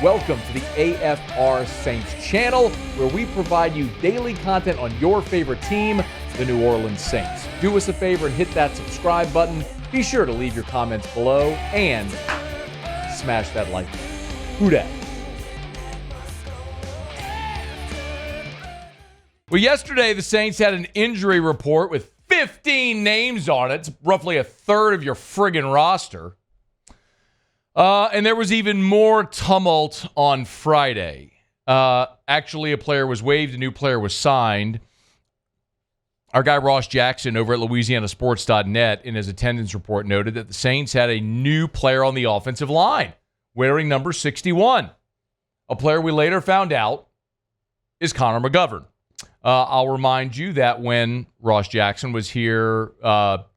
Welcome to the AFR Saints channel, where we provide you daily content on your favorite team, the New Orleans Saints. Do us a favor and hit that subscribe button. Be sure to leave your comments below and smash that like button. Who dat? Well, yesterday the Saints had an injury report with 15 names on it. It's roughly a third of your friggin' roster. And there was even more tumult on Friday. Actually, a player was waived, a new player was signed. Our guy Ross Jackson over at LouisianaSports.net in his attendance report noted that the Saints had a new player on the offensive line wearing number 61. A player we later found out is Connor McGovern. I'll remind you that when Ross Jackson was here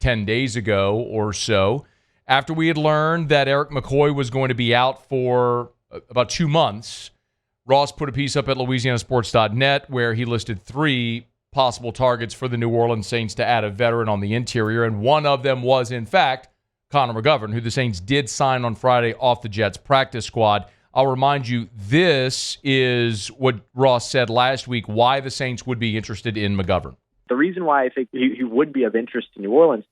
10 days ago or so, after we had learned that Erik McCoy was going to be out for about 2 months, Ross put a piece up at LouisianaSports.net where he listed 3 possible targets for the New Orleans Saints to add a veteran on the interior, and one of them was, in fact, Connor McGovern, who the Saints did sign on Friday off the Jets practice squad. I'll remind you, this is what Ross said last week, why the Saints would be interested in McGovern. The reason why I think he would be of interest to New Orleans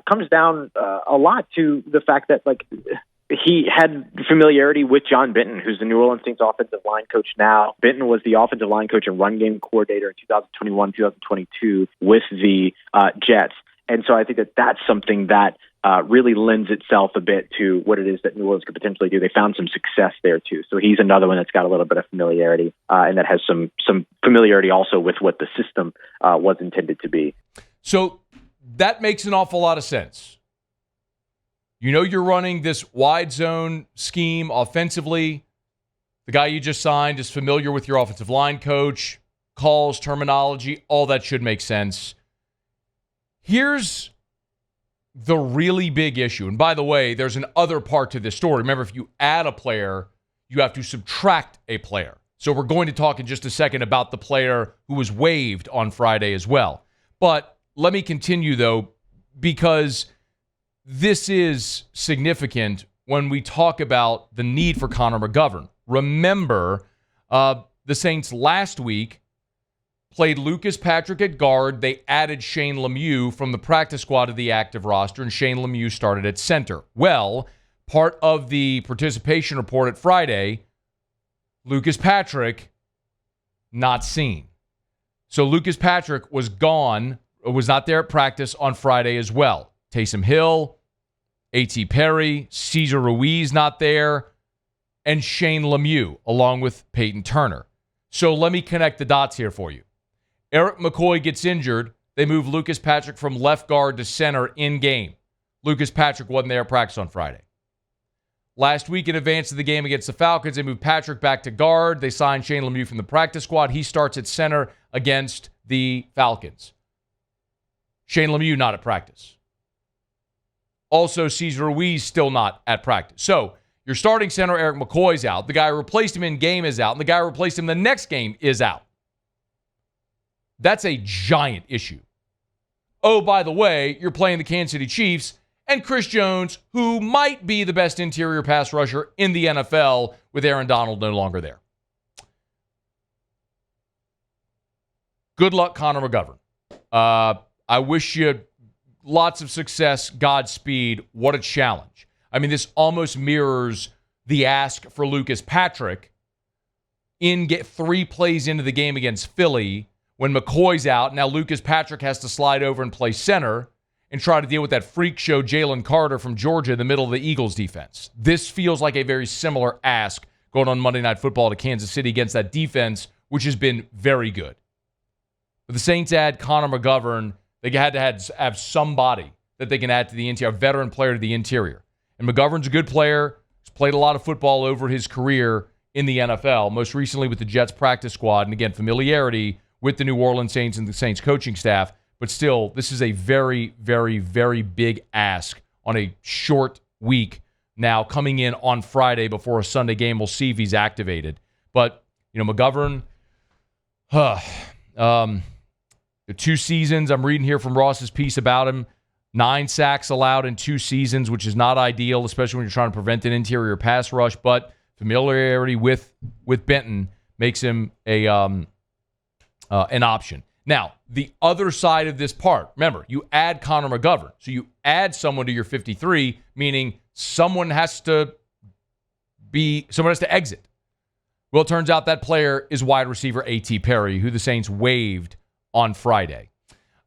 comes down a lot to the fact that he had familiarity with John Benton, who's the New Orleans Saints offensive line coach now. Benton was the offensive line coach and run game coordinator in 2021, 2022 with the Jets. And so I think that that's something that really lends itself a bit to what it is that New Orleans could potentially do. They found some success there, too. So he's another one that's got a little bit of familiarity and that has some familiarity also with what the system was intended to be. So that makes an awful lot of sense. You know you're running this wide zone scheme offensively. The guy you just signed is familiar with your offensive line coach, calls, terminology, all that should make sense. Here's the really big issue. And by the way, there's an other part to this story. Remember, if you add a player, you have to subtract a player. So we're going to talk in just a second about the player who was waived on Friday as well. But let me continue, though, because this is significant when we talk about the need for Connor McGovern. Remember, the Saints last week played Lucas Patrick at guard. They added Shane Lemieux from the practice squad to the active roster, and Shane Lemieux started at center. Well, part of the participation report at Friday, Lucas Patrick not seen. So Lucas Patrick was gone, was not there at practice on Friday as well. Taysom Hill, A.T. Perry, Cesar Ruiz not there, and Shane Lemieux, along with Peyton Turner. So let me connect the dots here for you. Erik McCoy gets injured. They move Lucas Patrick from left guard to center in game. Lucas Patrick wasn't there at practice on Friday. Last week, in advance of the game against the Falcons, they moved Patrick back to guard. They signed Shane Lemieux from the practice squad. He starts at center against the Falcons. Shane Lemieux not at practice. Also, Cesar Ruiz still not at practice. So your starting center, Erik McCoy's out. The guy who replaced him in game is out. And the guy who replaced him the next game is out. That's a giant issue. Oh, by the way, you're playing the Kansas City Chiefs and Chris Jones, who might be the best interior pass rusher in the NFL with Aaron Donald no longer there. Good luck, Connor McGovern. I wish you lots of success, Godspeed. What a challenge. I mean, this almost mirrors the ask for Lucas Patrick get 3 plays into the game against Philly when McCoy's out. Now Lucas Patrick has to slide over and play center and try to deal with that freak show Jalen Carter from Georgia in the middle of the Eagles defense. This feels like a very similar ask going on Monday Night Football to Kansas City against that defense, which has been very good. But the Saints add Connor McGovern. They had to have somebody that they can add to the interior, a veteran player to the interior. And McGovern's a good player. He's played a lot of football over his career in the NFL, most recently with the Jets practice squad. And again, familiarity with the New Orleans Saints and the Saints coaching staff. But still, this is a very, very, very big ask on a short week now coming in on Friday before a Sunday game. We'll see if he's activated. But, McGovern, the 2 seasons, I'm reading here from Ross's piece about him, 9 sacks allowed in 2 seasons, which is not ideal, especially when you're trying to prevent an interior pass rush, but Familiarity with Benton makes him an option. Now, the other side of this part, remember, you add Connor McGovern. So you add someone to your 53, meaning someone has to exit. Well, it turns out that player is wide receiver A.T. Perry, who the Saints waived on Friday.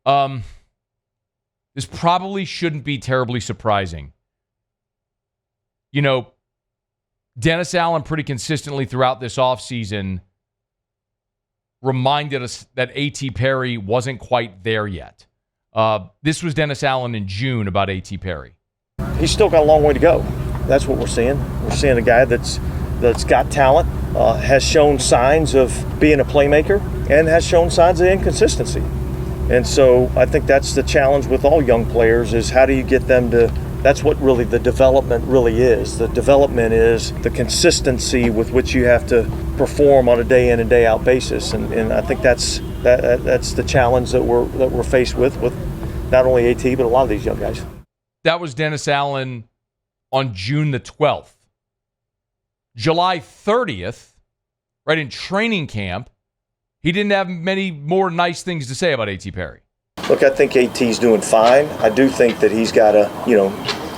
This probably shouldn't be terribly surprising. You know, Dennis Allen pretty consistently throughout this offseason reminded us that A.T. Perry wasn't quite there yet. This was Dennis Allen in June about A.T. Perry. He's still got a long way to go. That's what we're seeing. We're seeing a guy that's got talent, has shown signs of being a playmaker, and has shown signs of inconsistency. And so I think that's the challenge with all young players is how do you get them to, that's what really the development really is. The development is the consistency with which you have to perform on a day in and day out basis. And I think that's the challenge that we're faced with not only AT, but a lot of these young guys. That was Dennis Allen on June the 12th. July 30th, right in training camp, he didn't have many more nice things to say about A.T. Perry. Look, I think AT's doing fine. I do think that he's got to,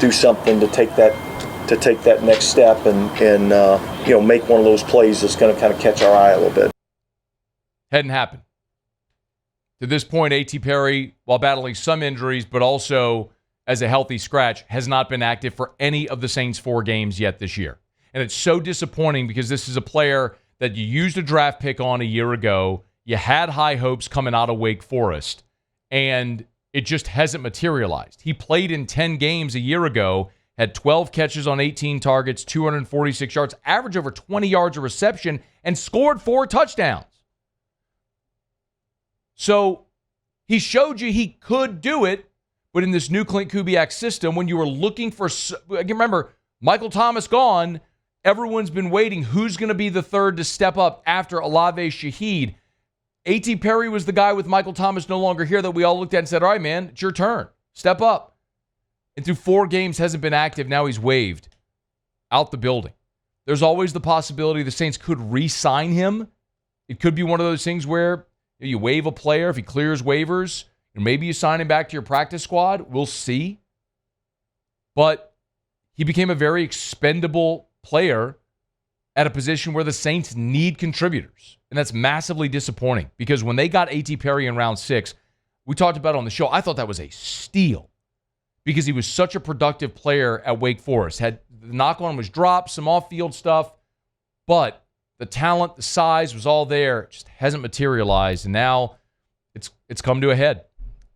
do something to take that next step and make one of those plays that's going to kind of catch our eye a little bit. Hadn't happened. To this point, A.T. Perry, while battling some injuries, but also as a healthy scratch, has not been active for any of the Saints' 4 games yet this year. And it's so disappointing because this is a player that you used a draft pick on a year ago. You had high hopes coming out of Wake Forest, and it just hasn't materialized. He played in 10 games a year ago, had 12 catches on 18 targets, 246 yards, average over 20 yards of reception, and scored 4 touchdowns. So he showed you he could do it, but in this new Clint Kubiak system, when you were looking for, remember, Michael Thomas gone, everyone's been waiting. Who's going to be the third to step up after Olave Shaheed? A.T. Perry was the guy with Michael Thomas no longer here that we all looked at and said, all right, man, it's your turn. Step up. And through 4 games, hasn't been active. Now he's waived out the building. There's always the possibility the Saints could re-sign him. It could be one of those things where you waive a player if he clears waivers, and maybe you sign him back to your practice squad. We'll see. But he became a very expendable player at a position where the Saints need contributors. And that's massively disappointing because when they got A.T. Perry in round 6, we talked about it on the show. I thought that was a steal because he was such a productive player at Wake Forest. Had the knock on him was dropped, some off-field stuff, but the talent, the size was all there. It just hasn't materialized. And now it's come to a head.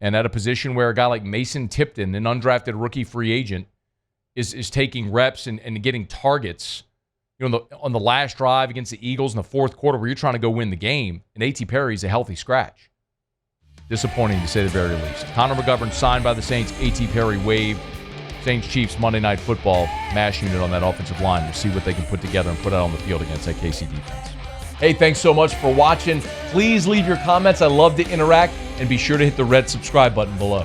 And at a position where a guy like Mason Tipton, an undrafted rookie free agent, is taking reps and getting targets, on the last drive against the Eagles in the fourth quarter where you're trying to go win the game, and A.T. Perry's a healthy scratch. Disappointing to say the very least. Connor McGovern signed by the Saints, A.T. Perry waived. Saints Chiefs Monday Night Football, MASH unit on that offensive line. We'll see what they can put together and put out on the field against that KC defense. Hey, thanks so much for watching. Please leave your comments. I love to interact, and be sure to hit the red subscribe button below.